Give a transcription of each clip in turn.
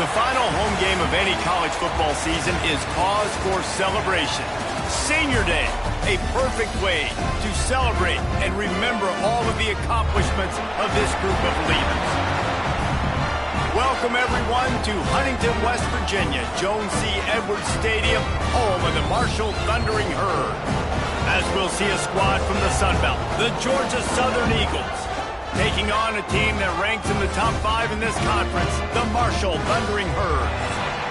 The final home game of any college football season is cause for celebration. Senior Day, a perfect way to celebrate and remember all of the accomplishments of this group of leaders. Welcome, everyone, to Huntington, West Virginia, Jones C. Edwards Stadium, home of the Marshall Thundering Herd. As we'll see a squad from the Sun Belt, the Georgia Southern Eagles, taking on a team that ranks in the top 5 in this conference, the Marshall Thundering Herd.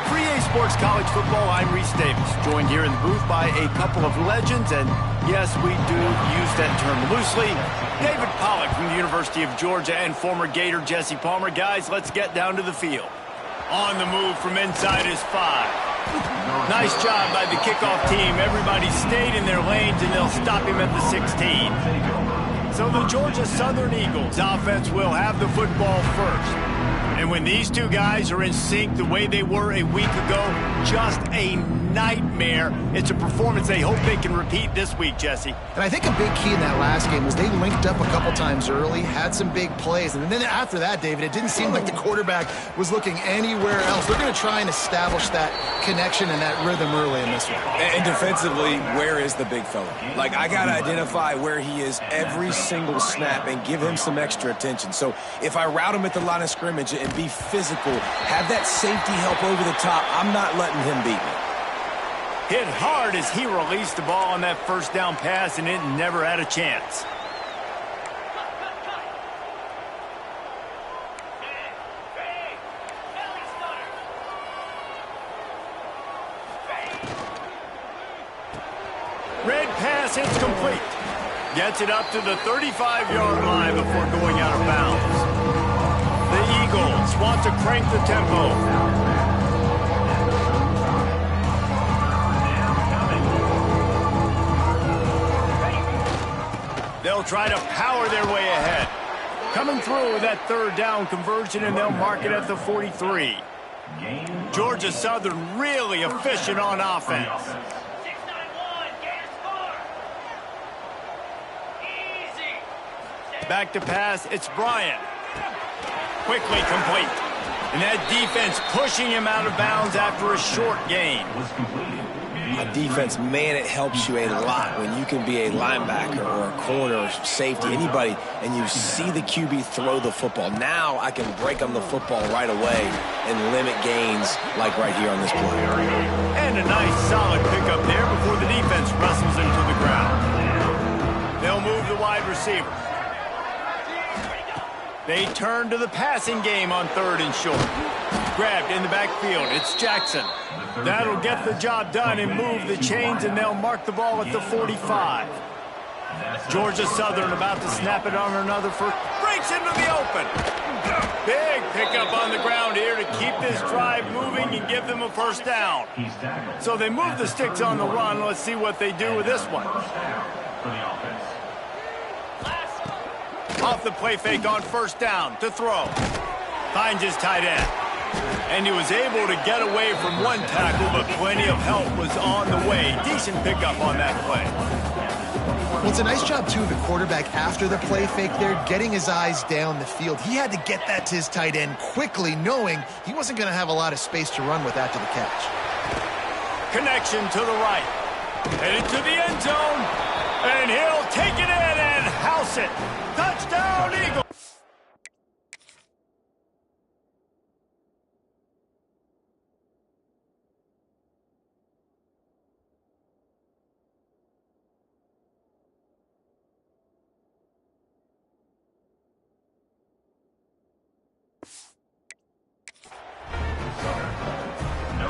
3A Sports College Football, I'm Reese Davis, joined here in the booth by a couple of legends, and yes, we do use that term loosely. David Pollack from the University of Georgia and former Gator Jesse Palmer. Guys, let's get down to the field. On the move from inside is 5. Nice job by the kickoff team. Everybody stayed in their lanes, and they'll stop him at the 16. So the Georgia Southern Eagles offense will have the football first. And when these two guys are in sync the way they were a week ago, just a nightmare. It's a performance they hope they can repeat this week, Jesse. And I think a big key in that last game was they linked up a couple times early, had some big plays, and then after that, David, it didn't seem like the quarterback was looking anywhere else. They're going to try and establish that connection and that rhythm early in this one. And defensively, where is the big fella? Like, I got to identify where he is every single snap and give him some extra attention. So if I route him at the line of scrimmage and be physical, have that safety help over the top, I'm not letting him beat me. Hit hard as he released the ball on that first down pass, and it never had a chance. Red pass, it's complete. Gets it up to the 35-yard line before going out of bounds. The Eagles want to crank the tempo. They'll try to power their way ahead. Coming through with that third down conversion, and they'll mark it at the 43. Georgia Southern really efficient on offense. Back to pass, it's Bryant. Quickly complete. And that defense pushing him out of bounds after a short gain. A defense, man, it helps you a lot when you can be a linebacker or a corner or safety, anybody, and you see the QB throw the football. Now I can break on the football right away and limit gains like right here on this play. And a nice solid pickup there before the defense wrestles him to the ground. They'll move the wide receiver. They turn to the passing game on 3rd and short. Grabbed in the backfield. It's Jackson. That'll get the job done and move the chains, and they'll mark the ball at the 45. Georgia Southern about to snap it on another first. Breaks into the open. Big pickup on the ground here to keep this drive moving and give them a first down. So they move the sticks on the run. Let's see what they do with this one. Off the play fake on 1st down to throw. Finds his tight end. And he was able to get away from one tackle, but plenty of help was on the way. Decent pickup on that play. Well, it's a nice job, too, the quarterback after the play fake there, getting his eyes down the field. He had to get that to his tight end quickly, knowing he wasn't going to have a lot of space to run with after the catch. Connection to the right. Headed to the end zone. And he'll take it in and house it. Touchdown, Eagles.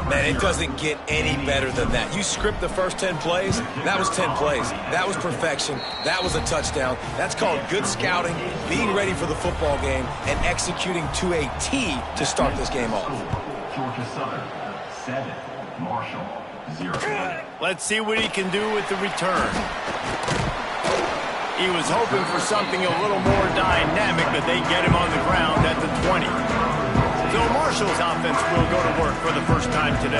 Man, it doesn't get any better than that. You script the first 10 plays, that was 10 plays. That was perfection. That was a touchdown. That's called good scouting, being ready for the football game, and executing to a T to start this game off. Georgia Southern, 7. Marshall, 0. Let's see what he can do with the return. He was hoping for something a little more dynamic, but they get him on the ground at the 20. So Marshall's offense will go to work for the first time today.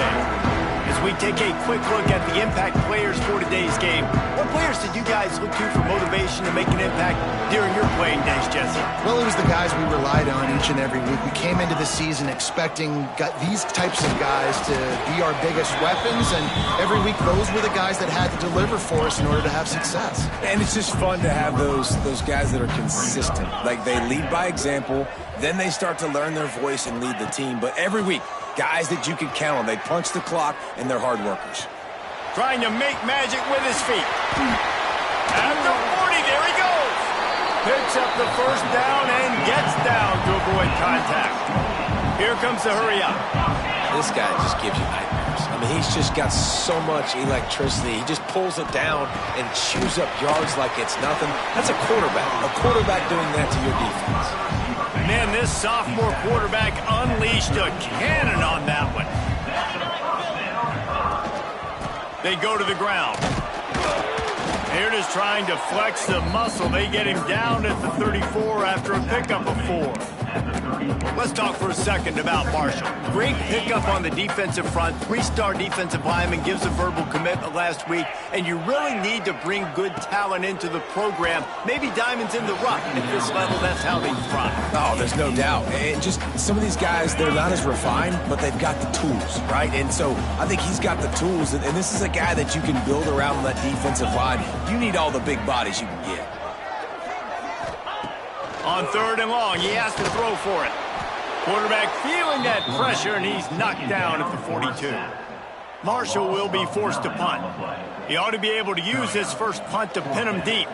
As we take a quick look at the impact players for today's game, what players did you guys look to for motivation to make an impact during your playing days, Jesse? Well, it was the guys we relied on each and every week. We came into the season expecting these types of guys to be our biggest weapons, and every week those were the guys that had to deliver for us in order to have success. And it's just fun to have those guys that are consistent. Like, they lead by example, then they start to learn their voice and lead the team. But every week, guys that you can count on. They punch the clock, and they're hard workers. Trying to make magic with his feet. After 40, there he goes. Picks up the first down and gets down to avoid contact. Here comes the hurry up. This guy just gives you nightmares. I mean, he's just got so much electricity. He just pulls it down and chews up yards like it's nothing. That's a quarterback. A quarterback doing that to your defense. Man, this sophomore quarterback unleashed a cannon on that one. They go to the ground. Here it is, trying to flex the muscle. They get him down at the 34 after a pickup of 4. Let's talk for a second about Marshall. Great pickup on the defensive front. 3-star defensive lineman, gives a verbal commitment last week, and you really need to bring good talent into the program. Maybe diamonds in the rough. At this level, that's how they thrive. Oh, there's no doubt. And just some of these guys, they're not as refined, but they've got the tools, right? And so I think he's got the tools, and this is a guy that you can build around that defensive line. You need all the big bodies you can get. On 3rd and long, he has to throw for it. Quarterback feeling that pressure, and he's knocked down at the 42. Marshall will be forced to punt. He ought to be able to use his first punt to pin him deep.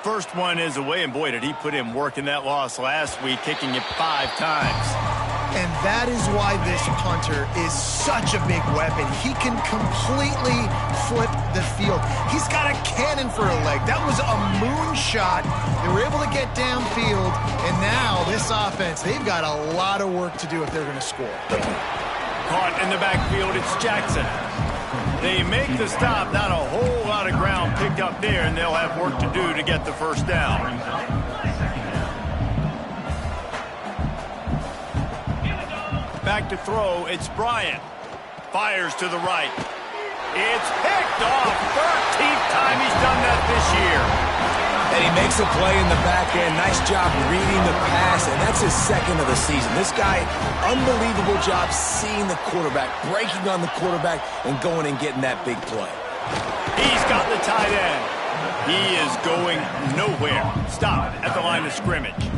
First one is away, and boy, did he put in work in that loss last week, kicking it 5 times. And that is why this punter is such a big weapon. He can completely flip the field. He's got a cannon for a leg. That was a moonshot. They were able to get downfield, and now this offense, they've got a lot of work to do if they're going to score. Caught in the backfield, it's Jackson. They make the stop, not a whole lot of ground picked up there, and they'll have work to do to get the first down. Back to throw, it's Bryant. Fires to the right. It's picked off. 13th time he's done that this year. And he makes a play in the back end. Nice job reading the pass, and that's his 2nd of the season. This guy, unbelievable job seeing the quarterback, breaking on the quarterback, and going and getting that big play. He's got the tight end. He is going nowhere. Stop at the line of scrimmage.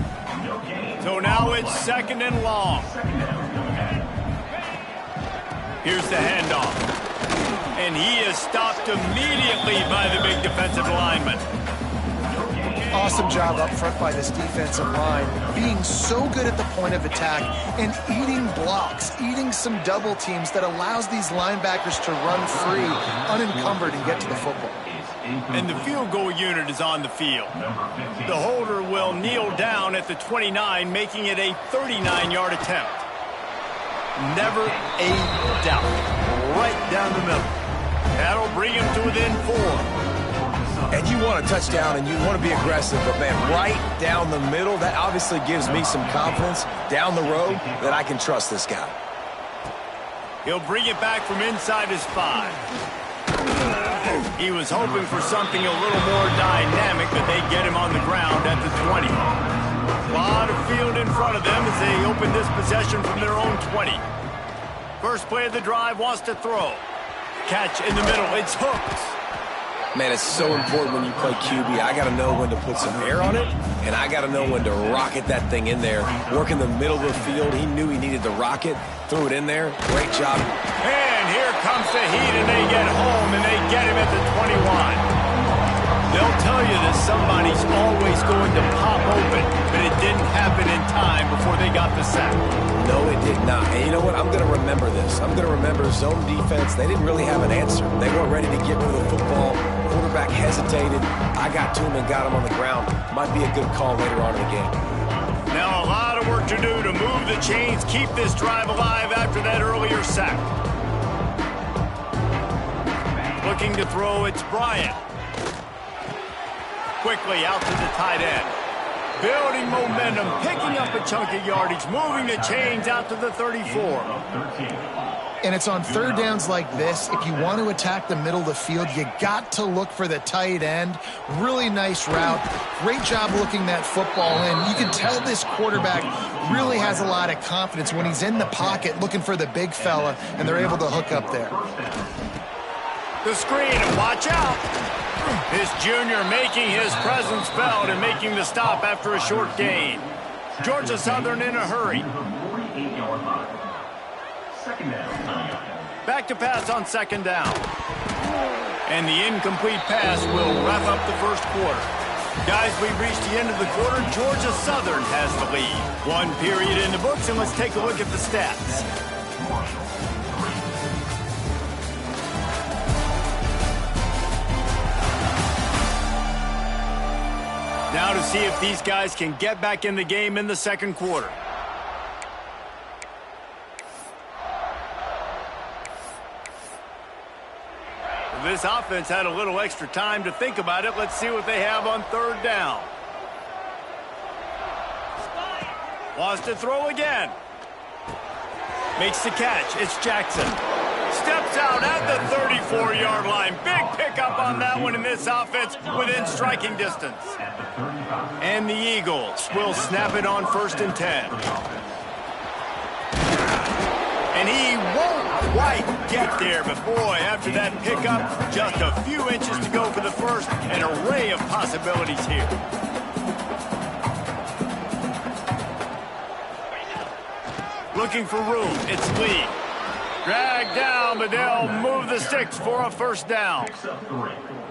So now it's 2nd and long. Here's the handoff. And he is stopped immediately by the big defensive lineman. Awesome job up front by this defensive line, being so good at the point of attack and eating blocks, eating some double teams that allows these linebackers to run free, unencumbered, and get to the football. And the field goal unit is on the field. The holder will kneel down at the 29, making it a 39-yard attempt. Never a doubt. Right down the middle. That'll bring him to within 4. And you want a touchdown and you want to be aggressive, but man, right down the middle, that obviously gives me some confidence down the road that I can trust this guy. He'll bring it back from inside his 5. He was hoping for something a little more dynamic, but they get him on the ground at the 20. A lot of field in front of them as they open this possession from their own 20. First play of the drive, wants to throw. Catch in the middle, it's hooked. Man, it's so important when you play QB. I got to know when to put some air on it, and I got to know when to rocket that thing in there. Work in the middle of the field. He knew he needed to rocket, threw it in there. Great job. And here comes the heat, and they get home, and they get him at the 21. They'll tell you that somebody's always going to pop open, but it didn't happen in time before they got the sack. No, it did not. And you know what? I'm going to remember this. I'm going to remember zone defense. They didn't really have an answer. They weren't ready to get rid of the football. Quarterback hesitated. I got to him and got him on the ground. Might be a good call later on in the game. Now a lot of work to do to move the chains, keep this drive alive after that earlier sack. Looking to throw, it's Bryant. Quickly out to the tight end. Building momentum, picking up a chunk of yardage, moving the chains out to the 34. And it's on third downs like this. If you want to attack the middle of the field, you got to look for the tight end. Really nice route. Great job looking that football in. You can tell this quarterback really has a lot of confidence when he's in the pocket looking for the big fella, and they're able to hook up there. The screen, and watch out. His junior making his presence felt and making the stop after a short gain. Georgia Southern in a hurry. Back to pass on second down. And the incomplete pass will wrap up the first quarter. Guys, we've reached the end of the quarter. Georgia Southern has the lead. One period in the books, and let's take a look at the stats. Now to see if these guys can get back in the game in the second quarter. This offense had a little extra time to think about it. Let's see what they have on third down. Wants to throw again. Makes the catch. It's Jackson. Steps out at the 34-yard line. Big pickup on that one in this offense within striking distance. And the Eagles will snap it on 1st and 10. And he won't quite get there, but boy, after that pickup, just a few inches to go for the first. An array of possibilities here. Looking for room. It's Lee. Dragged down, but they'll move the sticks for a first down.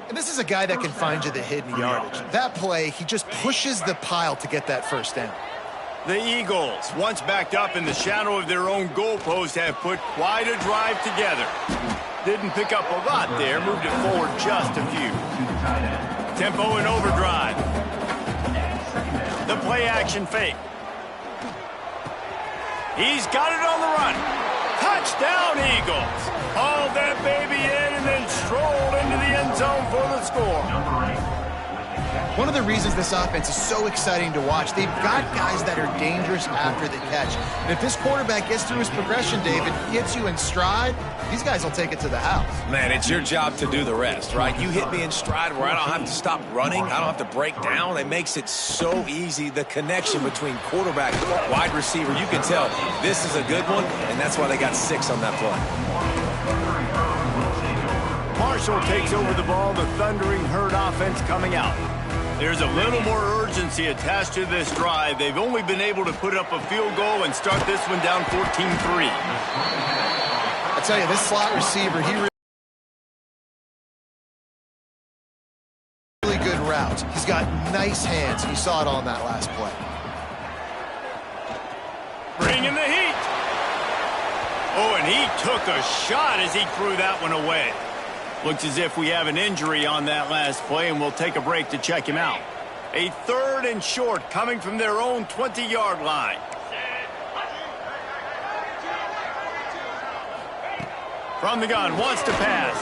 And this is a guy that can find you the hidden yardage. That play, he just pushes the pile to get that first down. The Eagles, once backed up in the shadow of their own goalpost, have put quite a drive together. Didn't pick up a lot there, moved it forward just a few. Tempo and overdrive. The play action fake. He's got it on the run. Touchdown, Eagles. Hauled that baby in and then strolled into the end zone for the score. One of the reasons this offense is so exciting to watch, they've got guys that are dangerous after the catch. And if this quarterback gets through his progression, David, gets you in stride, these guys will take it to the house. Man, it's your job to do the rest, right? You hit me in stride where I don't have to stop running. I don't have to break down. It makes it so easy. The connection between quarterback and wide receiver, you can tell this is a good one, and that's why they got 6 on that play. Marshall takes over the ball, the Thundering Herd offense coming out. There's a little more urgency attached to this drive. They've only been able to put up a field goal and start this one down 14-3. I tell you, this slot receiver, he really good routes. He's got nice hands. You saw it on that last play. Bringing the heat. Oh, and he took a shot as he threw that one away. Looks as if we have an injury on that last play, and we'll take a break to check him out. A 3rd and short coming from their own 20-yard line. From the gun, wants to pass.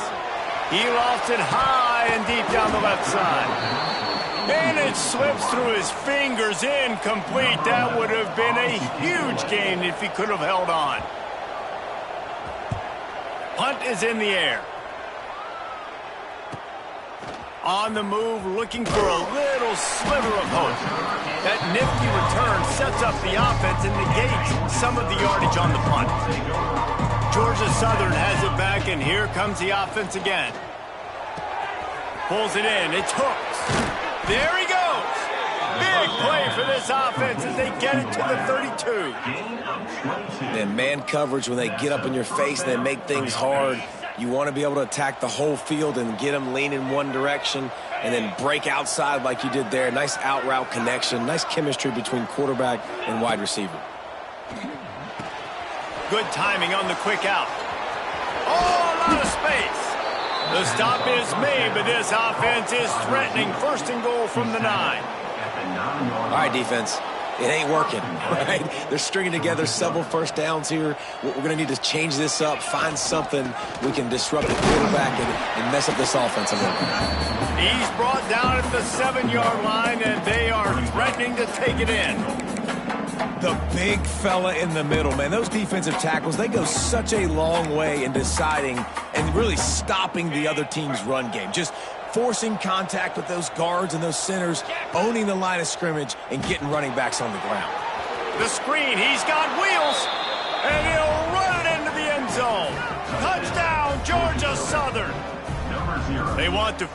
He lost it high and deep down the left side. And it slips through his fingers, incomplete. That would have been a huge gain if he could have held on. Punt is in the air. On the move, looking for a little sliver of hope. That nifty return sets up the offense and negates some of the yardage on the punt. Georgia Southern has it back, and here comes the offense again. Pulls it in. It's Hooks. There he goes. Big play for this offense as they get it to the 32. And man coverage, when they get up in your face, they make things hard. You want to be able to attack the whole field and get them lean in one direction and then break outside like you did there. Nice out-route connection. Nice chemistry between quarterback and wide receiver. Good timing on the quick out. Oh, a lot of space. The stop is made, but this offense is threatening. 1st and goal from the 9. All right, defense. It ain't working, right? They're stringing together several first downs here. We're going to need to change this up, find something we can disrupt the quarterback and mess up this offense a little bit. He's brought down at the 7-yard line, and they are threatening to take it in. The big fella in the middle, man. Those defensive tackles, they go such a long way in deciding and really stopping the other team's run game. Just forcing contact with those guards and those centers, owning the line of scrimmage, and getting running backs on the ground. The screen, he's got wheels, and he'll run it into the end zone. Touchdown, Georgia Southern. Number 0. They want to...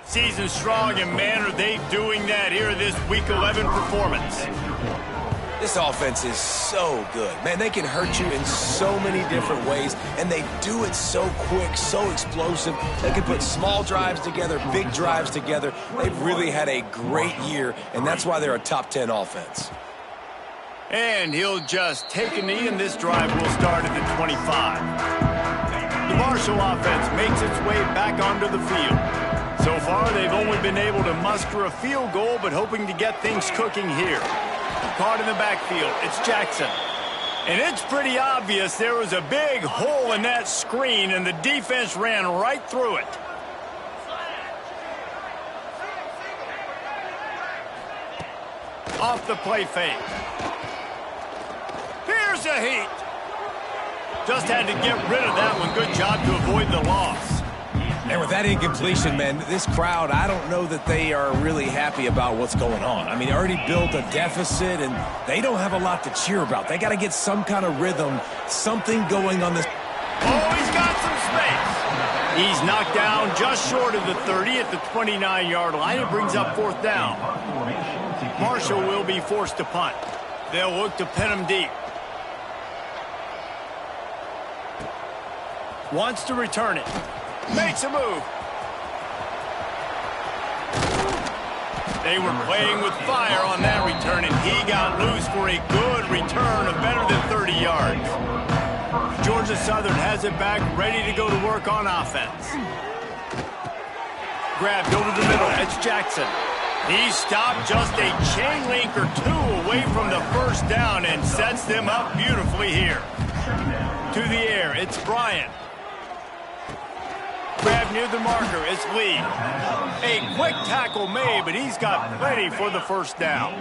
Season strong, and man, are they doing that here in this Week 11 performance. This offense is so good. Man, they can hurt you in so many different ways, and they do it so quick, so explosive. They can put small drives together, big drives together. They've really had a great year, and that's why they're a top 10 offense. And he'll just take a knee, and this drive will start at the 25. The Marshall offense makes its way back onto the field. So far, they've only been able to muster a field goal, but hoping to get things cooking here. Caught in the backfield, it's Jackson. And it's pretty obvious there was a big hole in that screen, and the defense ran right through it. Off the play fake. Here's a heat. Just had to get rid of that one. Good job to avoid the loss. And with that incompletion, man, this crowd, I don't know that they are really happy about what's going on. I mean, they already built a deficit, and they don't have a lot to cheer about. They got to get some kind of rhythm, something going on this. Oh, he's got some space. He's knocked down just short of the 30 at the 29-yard line. It brings up 4th down. Marshall will be forced to punt. They'll look to pin him deep. Wants to return it. Makes a move. They were playing with fire on that return, and he got loose for a good return of better than 30 yards. Georgia Southern has it back, ready to go to work on offense. Grabbed over the middle. It's Jackson. He stopped just a chain link or two away from the first down and sets them up beautifully here. To the air, it's Bryant. Grab near the marker, it's Lee. A quick tackle made, but he's got plenty for the first down.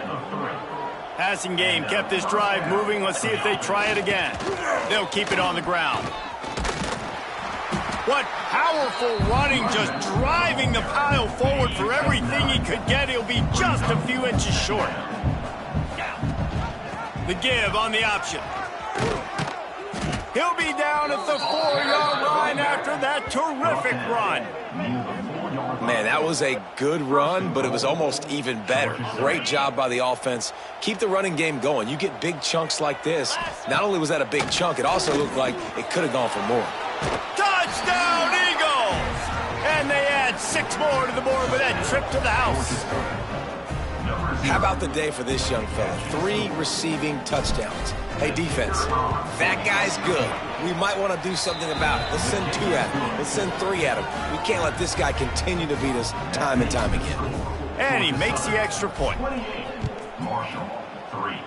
Passing game kept this drive moving. Let's see if they try it again. They'll keep it on the ground. What powerful running, just driving the pile forward for everything he could get. He'll be just a few inches short. The give on the option. He'll be down at the 4-yard line after that terrific run. Man, that was a good run, but it was almost even better. Great job by the offense. Keep the running game going. You get big chunks like this. Not only was that a big chunk, it also looked like it could have gone for more. Touchdown, Eagles! And they add 6 more to the board with that trip to the house. How about the day for this young fella? 3 receiving touchdowns. Hey, defense, that guy's good. We might want to do something about it. Let's send 2 at him. Let's send 3 at him. We can't let this guy continue to beat us time and time again. And he makes the extra point. Marshall, 3.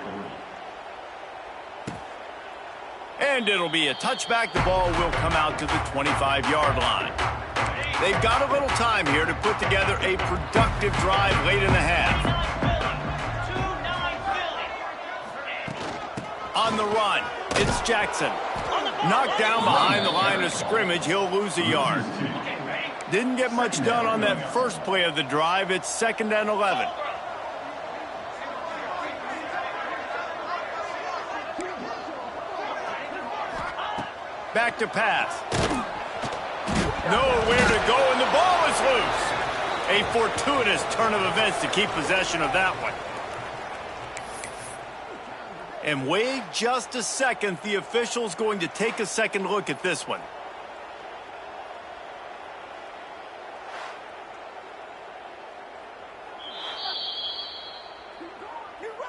And it'll be a touchback. The ball will come out to the 25-yard line. They've got a little time here to put together a productive drive late in the half. On the run, it's Jackson. Knocked down behind the line of scrimmage, he'll lose a yard. Didn't get much done on that first play of the drive. It's 2nd and 11. Back to pass. Nowhere to go, and the ball is loose. A fortuitous turn of events to keep possession of that one. And wait just a second. The official's going to take a second look at this one.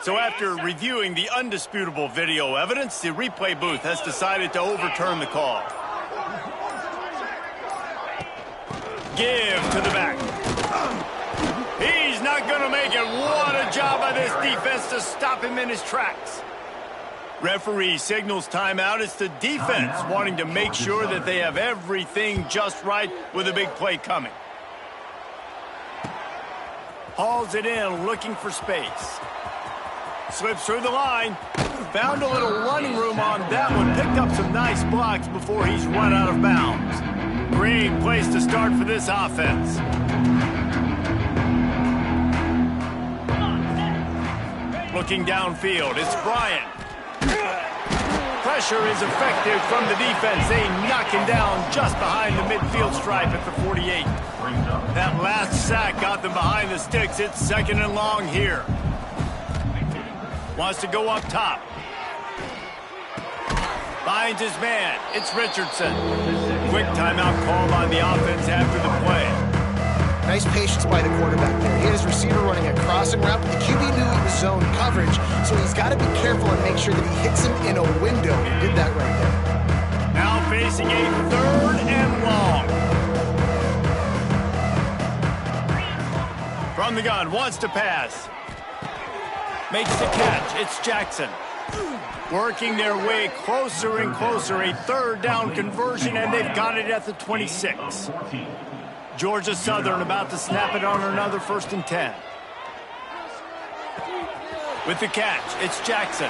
So after reviewing the undisputable video evidence, the replay booth has decided to overturn the call. Give to the back. He's not going to make it. What a job by this defense to stop him in his tracks. Referee signals timeout. It's the defense wanting to make sure that they have everything just right with a big play coming. Hauls it in, looking for space. Slips through the line. Found a little running room on that one. Picked up some nice blocks before he's run out of bounds. Great place to start for this offense. Looking downfield, it's Bryant. Pressure is effective from the defense. They knock him down just behind the midfield stripe at the 48. That last sack got them behind the sticks. It's 2nd and long here. Wants to go up top. Finds his man. It's Richardson. Quick timeout called on the offense after the play. Nice patience by the quarterback there. He had his receiver running a crossing route, but the QB knew it was zone coverage, so he's got to be careful and make sure that he hits him in a window. He did that right there. Now facing a 3rd and long. From the gun, wants to pass. Makes the catch. It's Jackson. Working their way closer and closer. A 3rd down conversion, and they've got it at the 26. Georgia Southern about to snap it on another 1st and 10. With the catch, it's Jackson.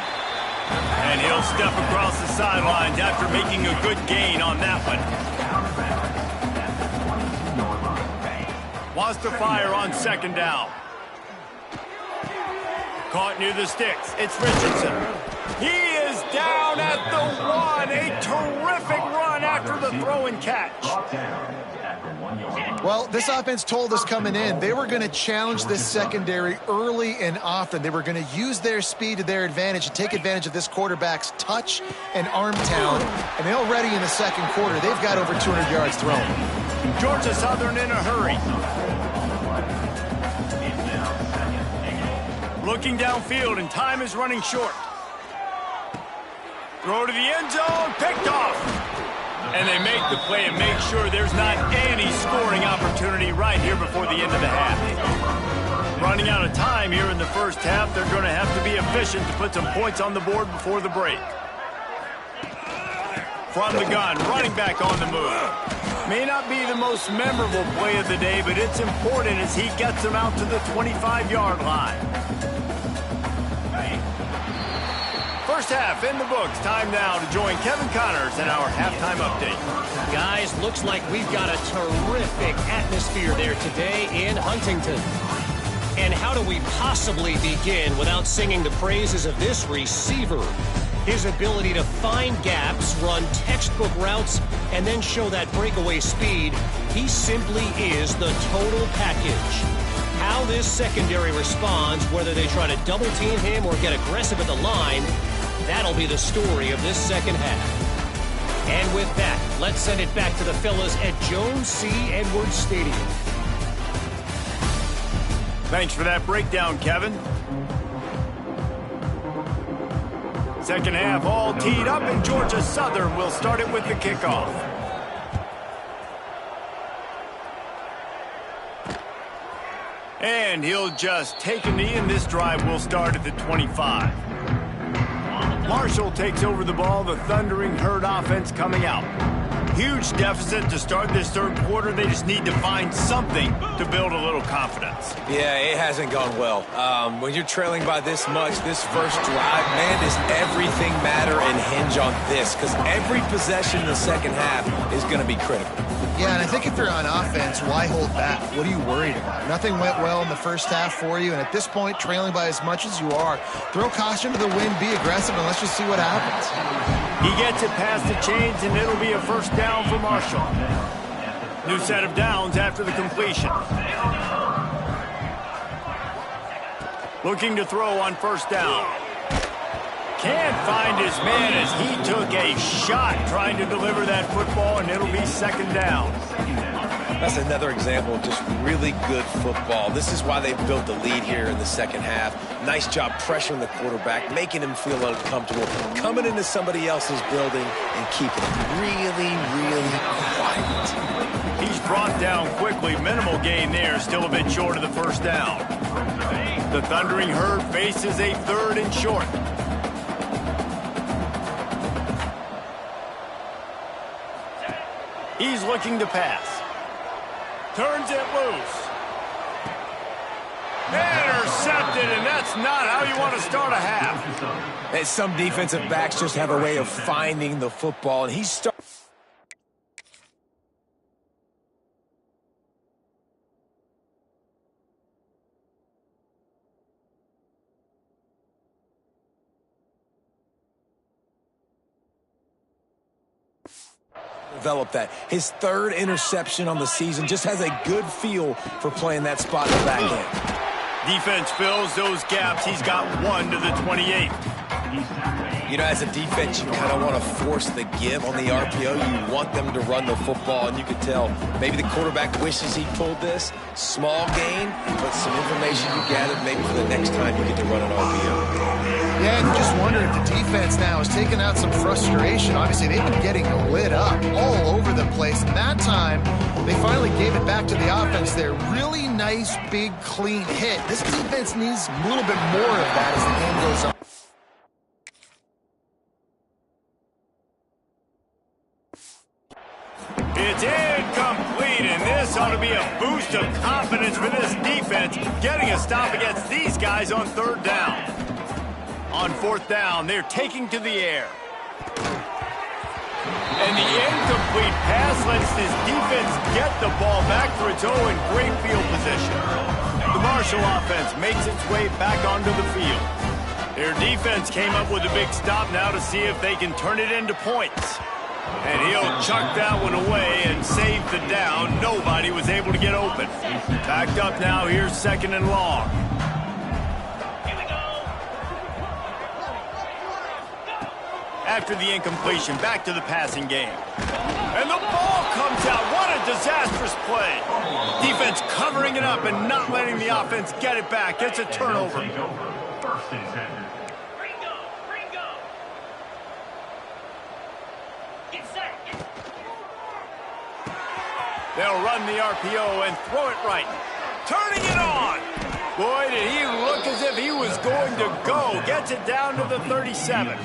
And he'll step across the sidelines after making a good gain on that one. Wants to fire on 2nd down. Caught near the sticks. It's Richardson. He is down at the 1. A terrific run after the throw and catch. Well, this offense told us coming in they were going to challenge this secondary early and often. They were going to use their speed to their advantage and take advantage of this quarterback's touch and arm talent. And already in the 2nd quarter, they've got over 200 yards thrown. Georgia Southern in a hurry. Looking downfield, and time is running short. Throw to the end zone, picked off. And they make the play and make sure there's not any scoring opportunity right here before the end of the half. Running out of time here in the 1st half, they're going to have to be efficient to put some points on the board before the break. From the gun, running back on the move. May not be the most memorable play of the day, but it's important as he gets them out to the 25-yard line. 1st half in the books. Time now to join Kevin Connors in our halftime update. Guys, looks like we've got a terrific atmosphere there today in Huntington. And how do we possibly begin without singing the praises of this receiver? His ability to find gaps, run textbook routes, and then show that breakaway speed. He simply is the total package. How this secondary responds, whether they try to double team him or get aggressive at the line, that'll be the story of this 2nd half. And with that, let's send it back to the fellas at Jones C. Edwards Stadium. Thanks for that breakdown, Kevin. 2nd half all teed up, and Georgia Southern will start it with the kickoff. And he'll just take a knee, and this drive will start at the 25. Marshall takes over the ball, the Thundering Herd offense coming out. Huge deficit to start this 3rd quarter. They just need to find something to build a little confidence. Yeah, it hasn't gone well. When you're trailing by this much, this 1st drive, man, does everything matter and hinge on this? Because every possession in the 2nd half is going to be critical. Yeah, and I think if you're on offense, why hold back? What are you worried about? Nothing went well in the 1st half for you, and at this point, trailing by as much as you are, throw caution to the wind, be aggressive, and let's just see what happens. He gets it past the chains, and it'll be a 1st down for Marshall. New set of downs after the completion. Looking to throw on 1st down. Can't find his man as he took a shot trying to deliver that football, and it'll be 2nd down. That's another example of just really good football. This is why they built the lead here in the 2nd half. Nice job pressuring the quarterback, making him feel uncomfortable, coming into somebody else's building and keeping it really, really quiet. He's brought down quickly. Minimal gain there, still a bit short of the 1st down. The Thundering Herd faces a 3rd and short. He's looking to pass. Turns it loose. Intercepted, and that's not how you want to start a half. And some defensive backs just have a way of finding the football, and he's developed that. His 3rd interception on the season, just has a good feel for playing that spot in the back end. Defense fills those gaps. He's got 1 to the 28. You know, as a defense, you kind of want to force the give on the RPO. You want them to run the football, and you can tell maybe the quarterback wishes he pulled this. Small gain, but some information you gathered maybe for the next time you get to run an RPO. Yeah, and just wonder if the defense now is taking out some frustration. Obviously, they've been getting lit up all over the place. And that time, they finally gave it back to the offense there. Really nice, big, clean hit. This defense needs a little bit more of that as the game goes on. It's incomplete, and this ought to be a boost of confidence for this defense, getting a stop against these guys on 3rd down. On 4th down, they're taking to the air. And the incomplete pass lets this defense get the ball back for its own in great field position. The Marshall offense makes its way back onto the field. Their defense came up with a big stop now to see if they can turn it into points. And he'll chuck that one away and save the down. Nobody was able to get open. Backed up now, here's 2nd and long. After the incompletion, back to the passing game. And the ball comes out. What a disastrous play. Defense covering it up and not letting the offense get it back. It's a turnover. First and 10. They'll run the RPO and throw it right. Turning it on. Boy, did he look as if he was going to go. Gets it down to the 37.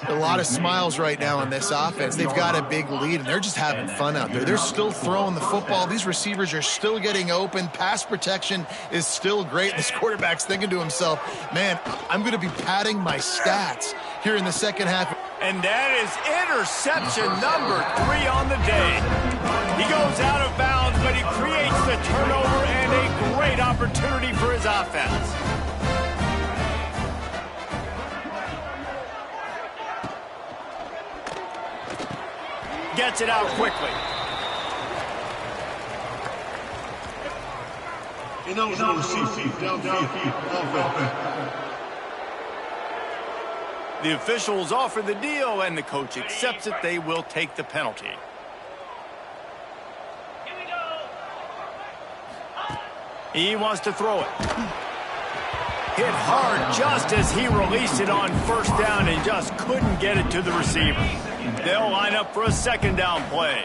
A lot of smiles right now on this offense. They've got a big lead, and they're just having fun out there. They're still throwing the football. These receivers are still getting open. Pass protection is still great. This quarterback's thinking to himself, man, I'm going to be padding my stats here in the 2nd half. And that is interception number 3 on the day. He goes out of bounds, but he creates the turnover and a great opportunity for his offense. Gets it out quickly. The officials offer the deal, and the coach accepts it. They will take the penalty. He wants to throw it. Hit hard just as he released it on 1st down and just couldn't get it to the receiver. They'll line up for a 2nd down play.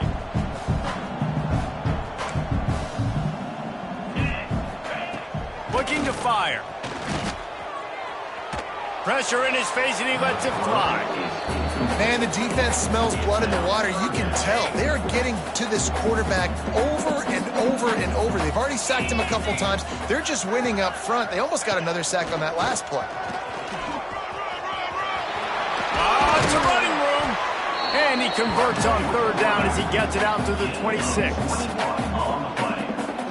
Looking to fire. Pressure in his face, and he lets it fly. Man, the defense smells blood in the water. You can tell. They are getting to this quarterback over and over and over. They've already sacked him a couple times. They're just winning up front. They almost got another sack on that last play. It's a running room. And he converts on 3rd down as he gets it out to the 26.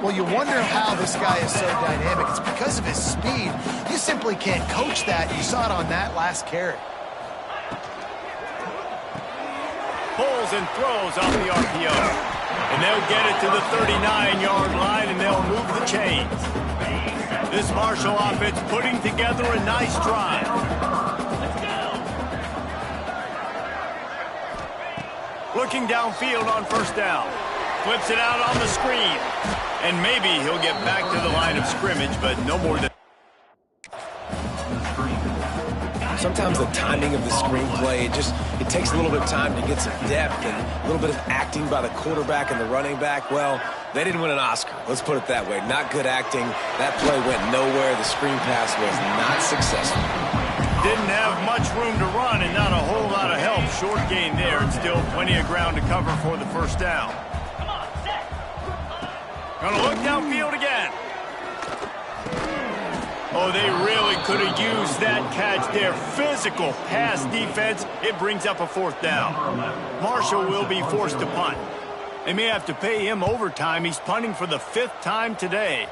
Well, you wonder how this guy is so dynamic. It's because of his speed. You simply can't coach that. You saw it on that last carry. Pulls and throws off the RPO. And they'll get it to the 39-yard line, and they'll move the chains. This Marshall offense putting together a nice drive. Looking downfield on 1st down. Flips it out on the screen. And maybe he'll get back to the line of scrimmage, but no more than... Sometimes the timing of the screenplay, it takes a little bit of time to get some depth and a little bit of acting by the quarterback and the running back. Well, they didn't win an Oscar. Let's put it that way. Not good acting. That play went nowhere. The screen pass was not successful. Didn't have much room to run and not a whole lot of help. Short gain there and still plenty of ground to cover for the first down. Gonna look downfield again. Oh, they really could have used that catch there. Physical pass defense. It brings up a fourth down. Marshall will be forced to punt. They may have to pay him overtime. He's punting for the 5th time today.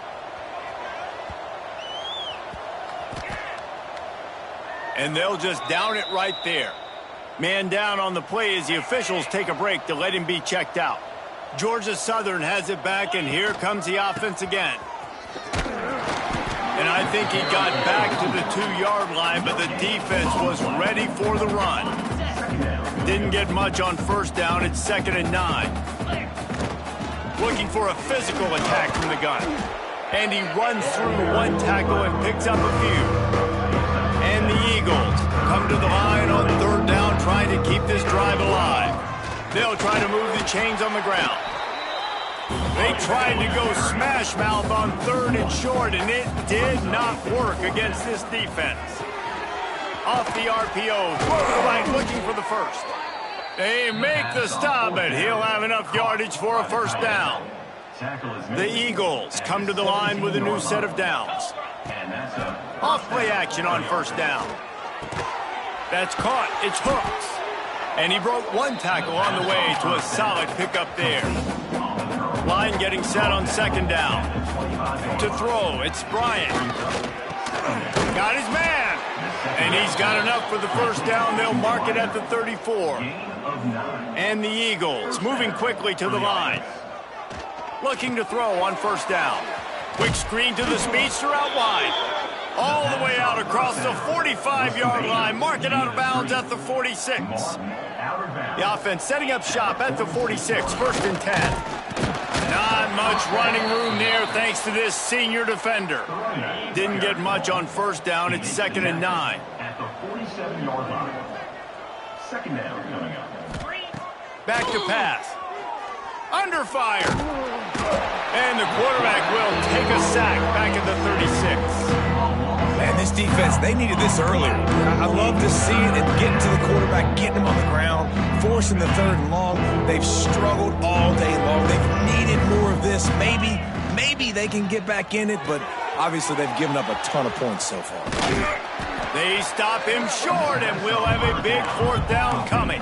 And they'll just down it right there. Man down on the play as the officials take a break to let him be checked out. Georgia Southern has it back, and here comes the offense again. And I think he got back to the 2-yard line, but the defense was ready for the run. Didn't get much on first down. It's 2nd and 9. Looking for a physical attack from the gun. And he runs through one tackle and picks up a few. And the Eagles come to the line on 3rd down, trying to keep this drive alive. They'll try to move the chains on the ground. They tried to go smash mouth on 3rd and short, and it did not work against this defense. Off the RPO, throw to the right, looking for the first. They make the stop, but he'll have enough yardage for a first down. The Eagles come to the line with a new set of downs. Off play action on first down. That's caught. It's Hooks. And he broke one tackle on the way to a solid pickup there. Line getting set on 2nd down. To throw, it's Bryant. Got his man. And he's got enough for the first down. They'll mark it at the 34. And the Eagles moving quickly to the line. Looking to throw on first down. Quick screen to the speedster out wide. All the way out across the 45-yard line. Mark it out of bounds at the 46. The offense setting up shop at the 46. 1st and 10. Not much running room there thanks to this senior defender. Didn't get much on first down. It's 2nd and 9. At the 47-yard line. 2nd down coming up. Back to pass. Under fire. And the quarterback will take a sack back at the 36. Man, this defense, they needed this earlier. I love to see it and getting to the quarterback, getting him on the ground, forcing the 3rd and long. They've struggled all day long. They've needed more of this. Maybe they can get back in it, but obviously they've given up a ton of points so far. They stop him short, and we'll have a big 4th down coming.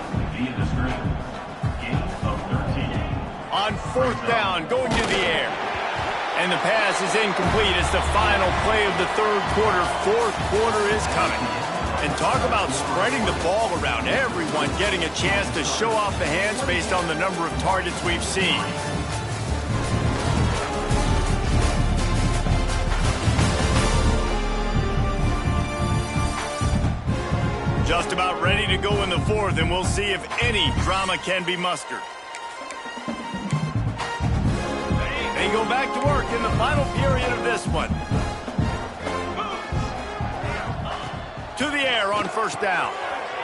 On 4th down, going to the air. And the pass is incomplete. It's the final play of the 3rd quarter. 4th quarter is coming. And talk about spreading the ball around. Everyone getting a chance to show off the hands based on the number of targets we've seen. Just about ready to go in the 4th, and we'll see if any drama can be mustered. They go back to work in the final period of this one. To the air on first down.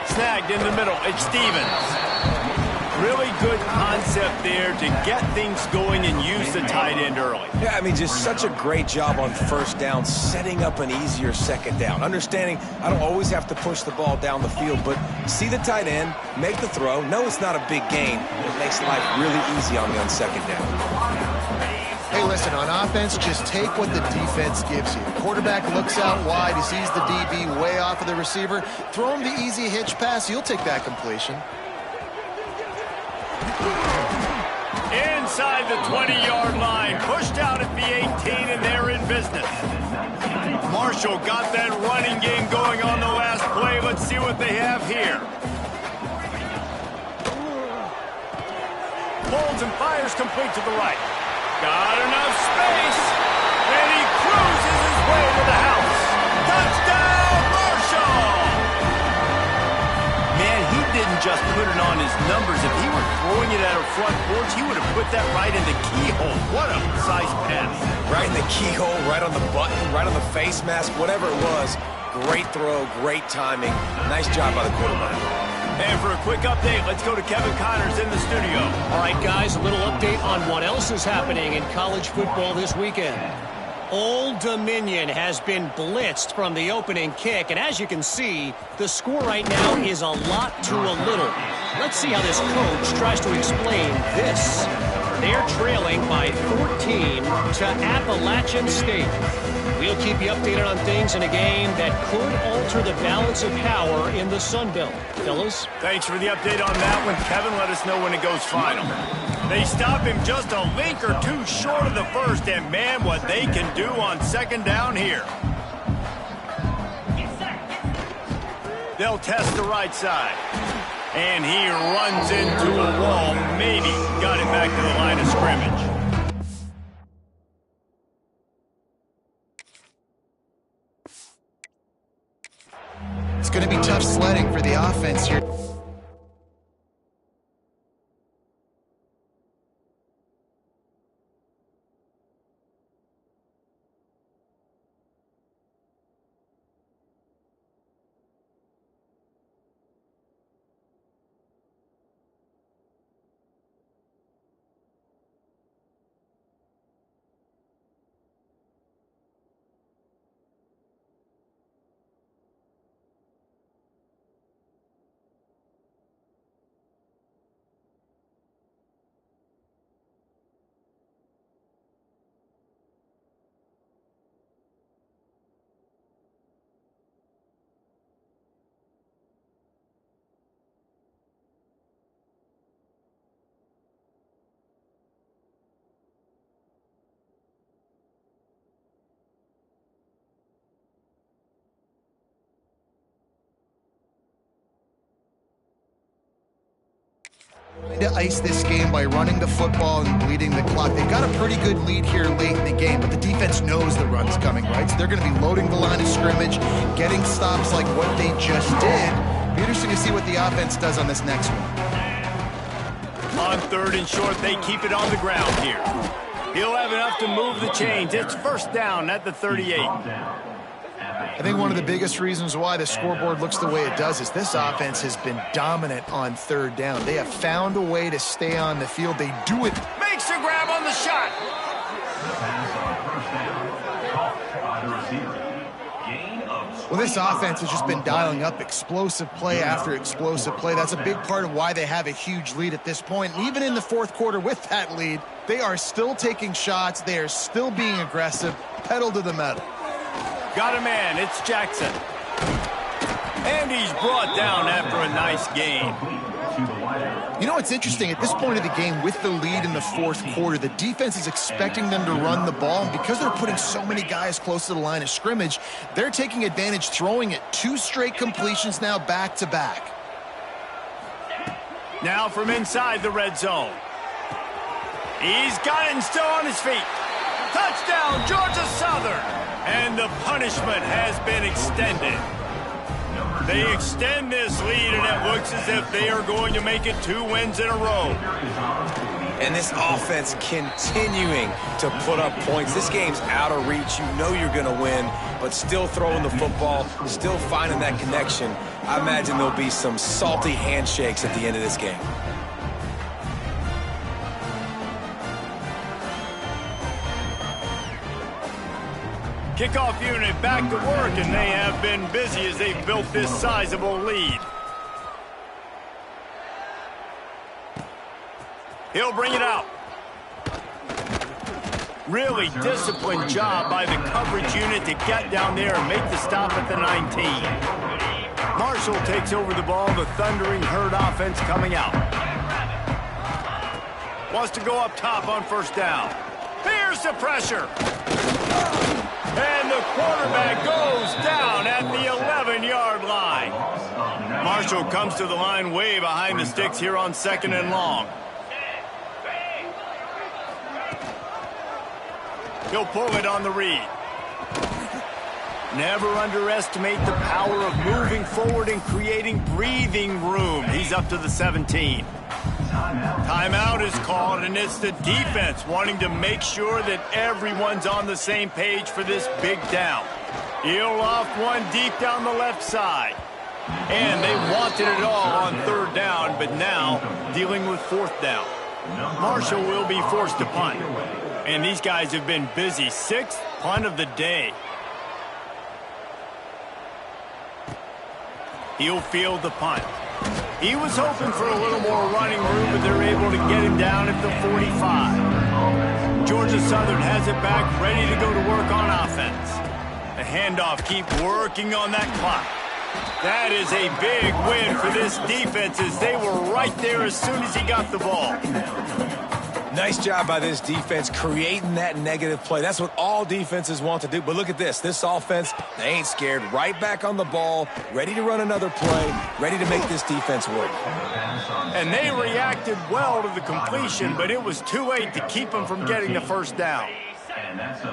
Snagged in the middle. It's Stevens. Really good concept there to get things going and use the tight end early. Yeah, I mean, just such a great job on first down, setting up an easier 2nd down. Understanding I don't always have to push the ball down the field, but see the tight end, make the throw. No, it's not a big gain. It makes life really easy on me on 2nd down. Hey, listen, on offense, just take what the defense gives you. Quarterback looks out wide. He sees the DB way off of the receiver. Throw him the easy hitch pass. You'll take that completion. Inside the 20-yard line. Pushed out at the 18, and they're in business. Marshall got that running game going on the last play. Let's see what they have here. Holds and fires complete to the right. Got enough space, and he cruises his way to the house. Touchdown, Marshall! Man, he didn't just put it on his numbers. If he were throwing it at a front porch, he would have put that right in the keyhole. What a precise pass. Right in the keyhole, right on the button, right on the face mask, whatever it was. Great throw, great timing. Nice job by the quarterback. And for a quick update, let's go to Kevin Connors in the studio. All right, guys, a little update on what else is happening in college football this weekend. Old Dominion has been blitzed from the opening kick, and as you can see, the score right now is a lot to a little. Let's see how this coach tries to explain this. They're trailing by 14 to Appalachian State. We'll keep you updated on things in a game that could alter the balance of power in the Sun Belt. Fellas? Thanks for the update on that one. Kevin, let us know when it goes final. They stop him just a link or two short of the first, and man, what they can do on second down here. They'll test the right side. And he runs into a wall. Maybe got it back to the line of scrimmage. It's going to be tough sledding for the offense here. To ice this game by running the football and bleeding the clock. They've got a pretty good lead here late in the game, but the defense knows the run's coming, right? So they're going to be loading the line of scrimmage, getting stops like what they just did. Be interesting to see what the offense does on this next one. On third and short, they keep it on the ground here. He'll have enough to move the chains. It's first down at the 38. I think one of the biggest reasons why the scoreboard looks the way it does is this offense has been dominant on third down. They have found a way to stay on the field. They do it. Makes the grab on the shot. Well, this offense has just been dialing up explosive play after explosive play. That's a big part of why they have a huge lead at this point. And even in the fourth quarter with that lead, they are still taking shots. They are still being aggressive. Pedal to the metal. Got a man, it's Jackson. And he's brought down after a nice game. You know, it's interesting. At this point of the game, with the lead in the fourth quarter, the defense is expecting them to run the ball. And because they're putting so many guys close to the line of scrimmage, they're taking advantage, throwing it 2 straight completions now back to back. Now from inside the red zone. He's got it and still on his feet. Touchdown, Georgia Southern. And the punishment has been extended. They extend this lead, and it looks as if they are going to make it 2 wins in a row. And this offense continuing to put up points. This game's out of reach. You know you're going to win, but still throwing the football, still finding that connection. I imagine there'll be some salty handshakes at the end of this game. Kickoff unit back to work, and they have been busy as they've built this sizable lead. He'll bring it out. Really disciplined job by the coverage unit to get down there and make the stop at the 19. Marshall takes over the ball, the Thundering Herd offense coming out. Wants to go up top on first down. Here's the pressure. And the quarterback goes down at the 11-yard line. Marshall comes to the line way behind the sticks here on second and long. He'll pull it on the read. Never underestimate the power of moving forward and creating breathing room. He's up to the 17. Timeout is called, and it's the defense wanting to make sure that everyone's on the same page for this big down. He'll loft one deep down the left side. And they wanted it all on third down, but now dealing with fourth down. Marshall will be forced to punt. And these guys have been busy. Sixth punt of the day. He'll field the punt. He was hoping for a little more running room, but they're able to get him down at the 45. Georgia Southern has it back, ready to go to work on offense. The handoff, keep working on that clock. That is a big win for this defense as they were right there as soon as he got the ball. Nice job by this defense creating that negative play. That's what all defenses want to do. But look at this. This offense, they ain't scared. Right back on the ball, ready to run another play, ready to make this defense work. And they reacted well to the completion, but it was too late to keep them from getting the first down.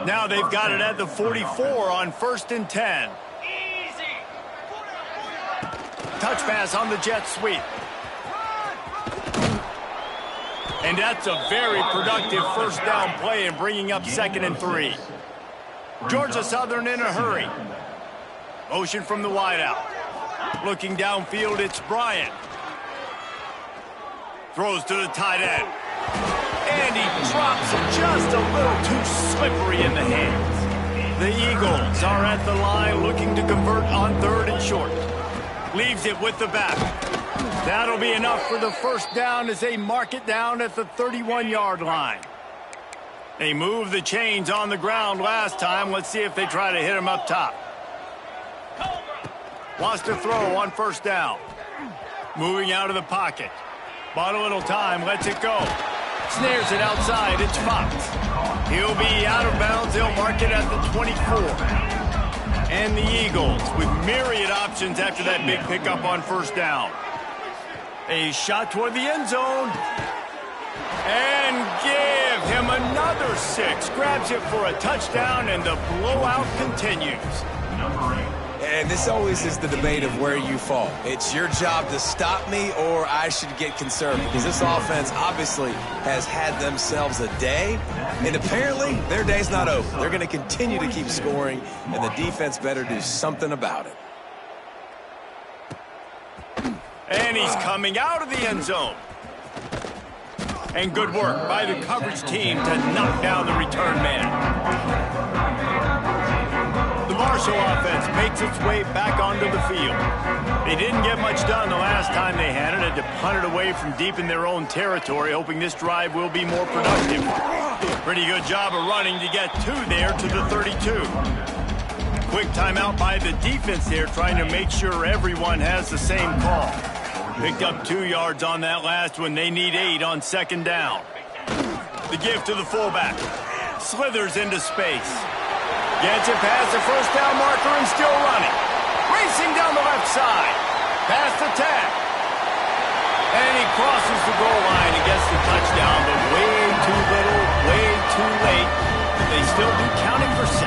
Now they've got it at the 44 on 1st and 10. Touch pass on the jet sweep. And that's a very productive first down play in bringing up 2nd and 3. Georgia Southern in a hurry. Motion from the wideout. Looking downfield, it's Bryant. Throws to the tight end. And he drops it just a little too slippery in the hands. The Eagles are at the line looking to convert on 3rd and short. Leaves it with the back. That'll be enough for the first down as they mark it down at the 31-yard line. They moved the chains on the ground last time. Let's see if they try to hit him up top. Wants to throw on 1st down. Moving out of the pocket. Bought a little time, lets it go. Snares it outside, it's Fox. He'll be out of bounds. They'll mark it at the 24. And the Eagles with myriad options after that big pickup on 1st down. A shot toward the end zone. And give him another 6. Grabs it for a touchdown, and the blowout continues. And this always is the debate of where you fall. It's your job to stop me, or I should get concerned, because this offense obviously has had themselves a day, and apparently their day's not over. They're going to continue to keep scoring, and the defense better do something about it. And he's coming out of the end zone. And good work by the coverage team to knock down the return man. The Marshall offense makes its way back onto the field. They didn't get much done the last time they had it. Had to punt it away from deep in their own territory, hoping this drive will be more productive. Pretty good job of running to get 2 there to the 32. Quick timeout by the defense there, trying to make sure everyone has the same call. Picked up 2 yards on that last one. They need 8 on 2nd down. The give to the fullback. Slithers into space. Gets it past the first down marker and still running. Racing down the left side. Past the 10. And he crosses the goal line and gets the touchdown, but way too little, way too late. They still do counting for 6.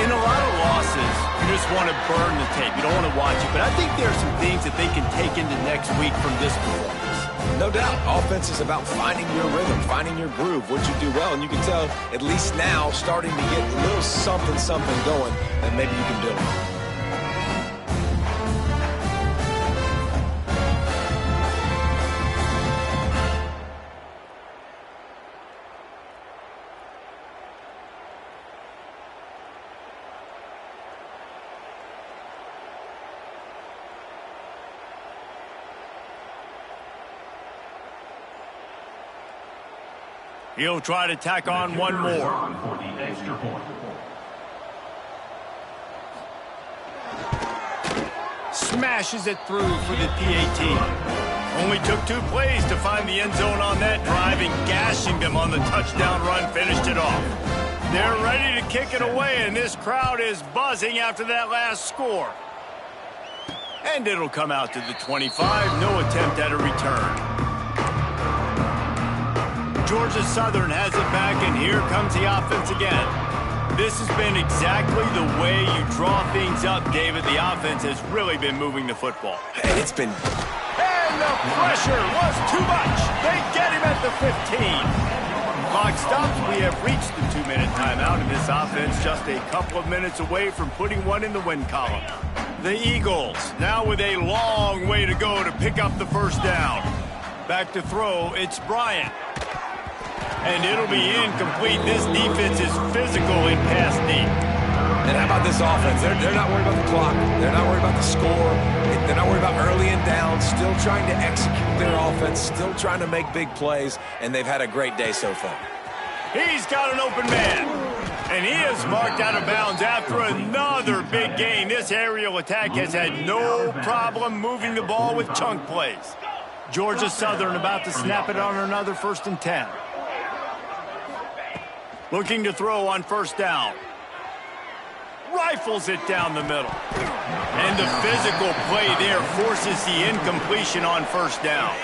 In a lot of losses, you just want to burn the tape. You don't want to watch it. But I think there are some things that they can take into next week from this performance. No doubt. Offense is about finding your rhythm, finding your groove, what you do well. And you can tell, at least now, starting to get a little something going that maybe you can build. He'll try to tack on one more. Smashes it through for the PAT. Only took 2 plays to find the end zone on that drive, and gashing them on the touchdown run finished it off. They're ready to kick it away, and this crowd is buzzing after that last score. And it'll come out to the 25. No attempt at a return. Georgia Southern has it back, and here comes the offense again. This has been exactly the way you draw things up, David. The offense has really been moving the football. And it's been... And the pressure was too much. They get him at the 15. Clock stops we have reached the 2-minute timeout, and this offense just a couple of minutes away from putting one in the win column. The Eagles now with a long way to go to pick up the first down. Back to throw, it's Bryant. And it'll be incomplete. This defense is physical in pass deep. And how about this offense? They're not worried about the clock. They're not worried about the score. They're not worried about early and down. Still trying to execute their offense. Still trying to make big plays. And they've had a great day so far. He's got an open man. And he is marked out of bounds after another big gain. This aerial attack has had no problem moving the ball with chunk plays. Georgia Southern about to snap it on another 1st and 10. Looking to throw on first down. Rifles it down the middle. And the physical play there forces the incompletion on first down.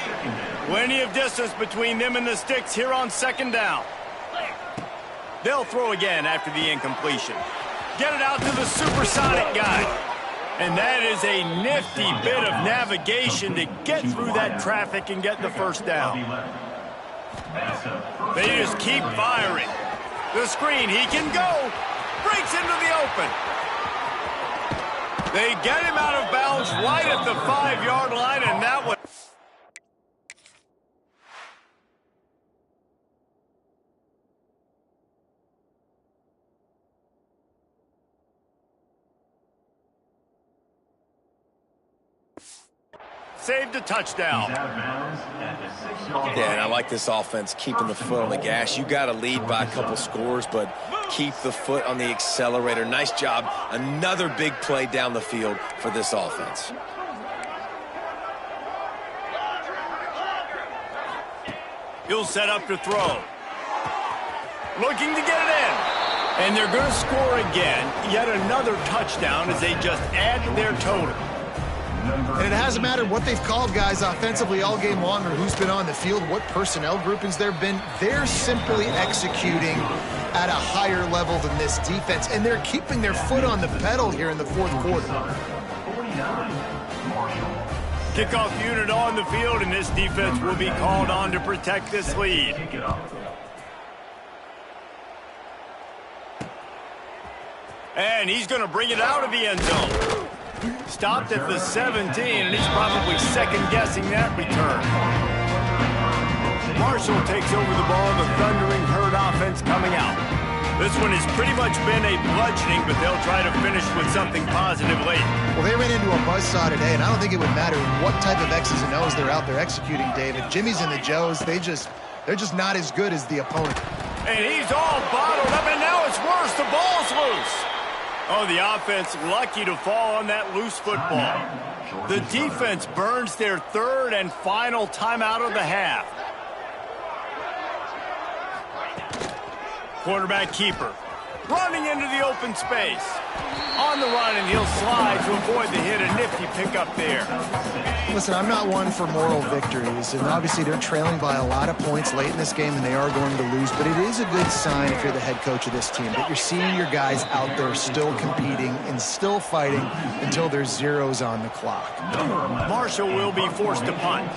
Plenty of distance between them and the sticks here on 2nd down. They'll throw again after the incompletion. Get it out to the supersonic guy. And that is a nifty bit of navigation to get through that traffic and get the first down. They just keep firing. The screen, he can go. Breaks into the open. They get him out of bounds right at the 5-yard line, and that was... saved a touchdown. Yeah, and I like this offense keeping the foot on the gas. You got to lead by a couple scores, but keep the foot on the accelerator. Nice job. Another big play down the field for this offense. He'll set up to throw. Looking to get it in. And they're going to score again. Yet another touchdown as they just add to their total. And it hasn't mattered what they've called guys offensively all game long or who's been on the field, what personnel groupings there have been. They're simply executing at a higher level than this defense, and they're keeping their foot on the pedal here in the 4th quarter. Kickoff unit on the field, and this defense will be called on to protect this lead. And he's going to bring it out of the end zone. Stopped at the 17, and he's probably second-guessing that return. Marshall takes over the ball, the Thundering Herd offense coming out. This one has pretty much been a bludgeoning, but they'll try to finish with something positive late. Well, they ran into a buzzsaw today, and I don't think it would matter what type of X's and O's they're out there executing, David. Jimmy's and the Joes, they're just not as good as the opponent. And he's all bottled up, and now it's worse. The ball's loose. Oh, the offense lucky to fall on that loose football. The defense burns their 3rd and final timeout of the half. Quarterback keeper running into the open space. On the run, and he'll slide to avoid the hit. A nifty pickup there. Listen, I'm not one for moral victories, and obviously they're trailing by a lot of points late in this game, and they are going to lose, but it is a good sign if you're the head coach of this team that you're seeing your guys out there still competing and still fighting until there's zeros on the clock. Marshall will be forced to punt.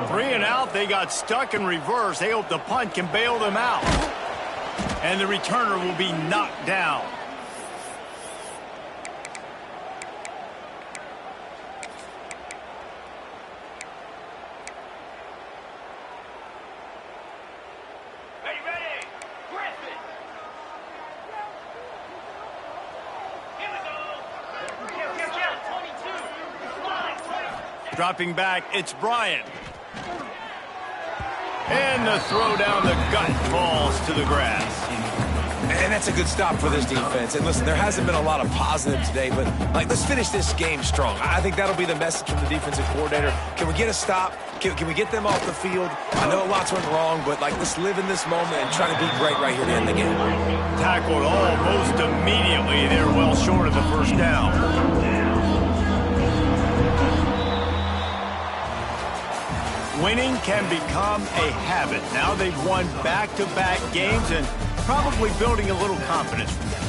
3 and out, they got stuck in reverse. They hope the punt can bail them out. And the returner will be knocked down. Dropping back, it's Bryant. And the throw down the gut falls to the grass. And that's a good stop for this defense. And listen, there hasn't been a lot of positive today, but let's finish this game strong. I think that'll be the message from the defensive coordinator. Can we get a stop? Can we get them off the field? I know lots went wrong, but let's live in this moment and try to be great right here to end the game. Tackled almost immediately. They're well short of the first down. Winning can become a habit. Now they've won back-to-back games and probably building a little confidence from that.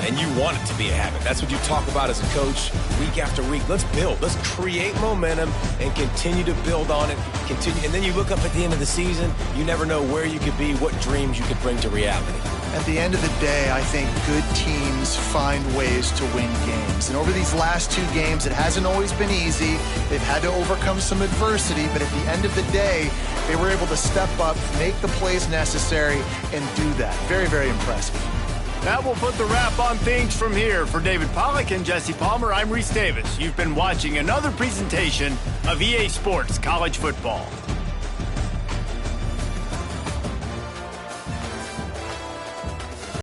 And you want it to be a habit. That's what you talk about as a coach week after week. Let's build. Let's create momentum and continue to build on it. Continue, and then you look up at the end of the season, you never know where you could be, what dreams you could bring to reality. At the end of the day, I think good teams find ways to win games. And over these last 2 games, it hasn't always been easy. They've had to overcome some adversity, but at the end of the day, they were able to step up, make the plays necessary, and do that. Very, very impressive. That will put the wrap on things from here. For David Pollack and Jesse Palmer, I'm Reese Davis. You've been watching another presentation of EA Sports College Football.